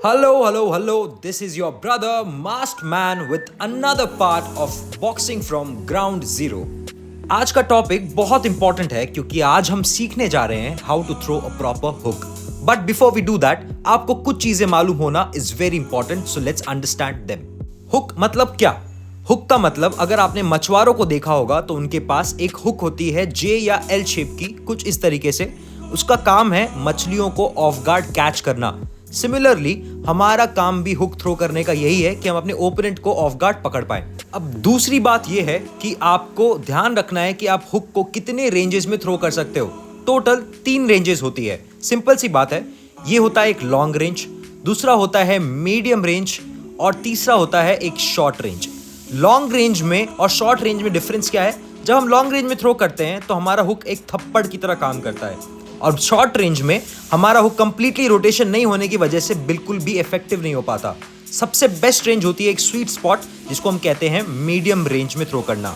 Hello, hello, hello. This is your brother, Masked Man, with another part of Boxing from Ground Zero. आज का topic बहुत important है क्योंकि आज हम सीखने जा रहे हैं how to throw a proper hook. But before we do that, आपको कुछ चीजें मालूम होना is very important, so let's understand them. Hook मतलब क्या? हुक का मतलब अगर आपने मछुआरों को देखा होगा तो उनके पास एक हुक होती है जे या एल शेप की, कुछ इस तरीके से. उसका काम है मछलियों को ऑफ गार्ड कैच करना. सिमिलरली हमारा काम भी हुक थ्रो करने का यही है कि हम अपने ओपोनेंट को ऑफ गार्ड पकड़ पाए. अब दूसरी बात यह है कि आपको ध्यान रखना है कि आप हुक को कितने रेंजेस में थ्रो कर सकते हो. टोटल 3 रेंजेस होती है. सिंपल सी बात है. ये होता है एक लॉन्ग रेंज, दूसरा होता है मीडियम रेंज और तीसरा होता है एक शॉर्ट रेंज. लॉन्ग रेंज में और शॉर्ट रेंज में डिफरेंस क्या है? जब हम लॉन्ग रेंज में थ्रो करते हैं तो हमारा हुक एक थप्पड़ की तरह काम करता है, और शॉर्ट रेंज में हमारा हुक कंप्लीटली रोटेशन नहीं होने की वजह से बिल्कुल भी इफेक्टिव नहीं हो पाता. सबसे बेस्ट रेंज होती है एक स्वीट स्पॉट, जिसको हम कहते हैं मीडियम रेंज में थ्रो करना.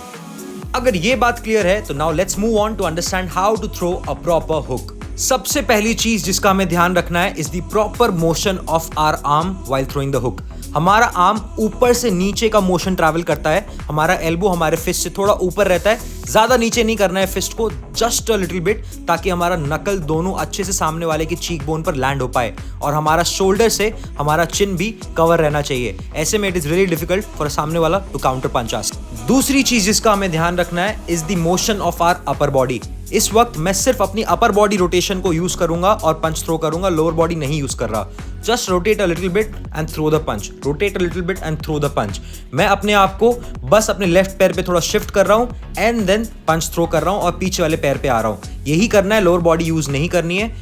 अगर ये बात क्लियर है तो now let's move on to understand how to throw a proper hook. सबसे पहली चीज जिसका हमें ध्यान रखना है is the proper motion of our arm while throwing the hook. हमारा आर्म ऊपर से नीचे का मोशन ट्रैवल करता है. हमारा एल्बो हमारे फिस्ट से थोड़ा ऊपर रहता है. ज्यादा नीचे नहीं करना है फिस्ट को, जस्ट अ लिटिल बिट, ताकि हमारा नकल दोनों अच्छे से सामने वाले की चीक बोन पर लैंड हो पाए और हमारा शोल्डर से हमारा चिन भी कवर रहना चाहिए. ऐसे में it is really difficult for सामने वाला टू काउंटर पंच अस. दूसरी चीज जिसका हमें ध्यान रखना है is the motion of our upper body. इस वक्त मैं सिर्फ अपनी अपर बॉडी रोटेशन को यूज करूंगा और पंच थ्रो करूंगा. लोअर बॉडी नहीं यूज कर रहा. Just rotate a little bit and throw the punch, rotate a little bit and throw the punch. मैं अपने आप को बस अपने लेफ्ट पैर पे थोड़ा शिफ्ट कर रहा हूं एंड देन पंच थ्रो कर रहा हूं और पीछे वाले पैर पे आ रहा हूं. यही करना है, लोअर बॉडी यूज नहीं करनी है.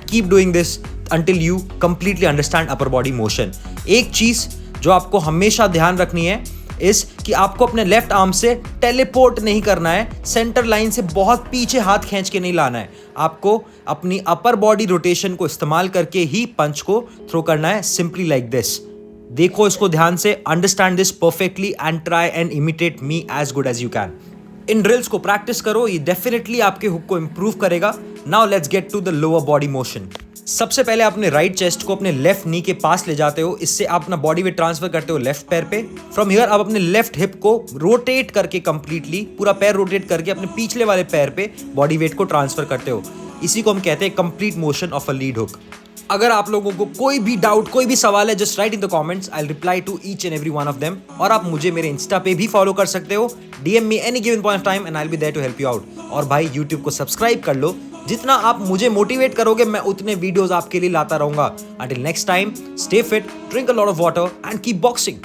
Keep doing this until you completely understand upper body motion. एक चीज जो आपको हमेशा ध्यान रखनी है इस कि आपको अपने लेफ्ट आर्म से टेलीपोर्ट नहीं करना है. सेंटर लाइन से बहुत पीछे हाथ खींच के नहीं लाना है. आपको अपनी अपर बॉडी रोटेशन को इस्तेमाल करके ही पंच को थ्रो करना है, सिंपली लाइक दिस. देखो इसको ध्यान से, understand this perfectly and try and imitate me as good as you can. इन ड्रिल्स को प्रैक्टिस करो, ये डेफिनेटली आपके हुक को इंप्रूव करेगा. Now let's get to the lower body motion. सबसे पहले आप अपने राइट चेस्ट को अपने लेफ्ट नी के पास ले जाते हो. इससे आप अपना बॉडी वेट ट्रांसफर करते हो लेफ्ट पैर पे. फ्रॉम हियर आप अपने लेफ्ट हिप को रोटेट करके कंप्लीटली पूरा पैर रोटेट करके अपने पिछले वाले पैर पे बॉडी वेट को ट्रांसफर करते हो. इसी को हम कहते हैं complete motion of a lead hook. अगर आप लोगों को कोई भी डाउट, कोई भी सवाल है, just write in the comments. I will reply to each and every one of them. और आप मुझे मेरे इंस्टा पे भी फॉलो कर सकते हो. DM me any given point of time and I will be there to help you out. और भाई यूट्यूब को सब्सक्राइब कर लो. जितना आप मुझे मोटिवेट करोगे मैं उतने वीडियोस आपके लिए लाता रहूंगा. Until next time, stay fit, drink a lot of water and keep boxing.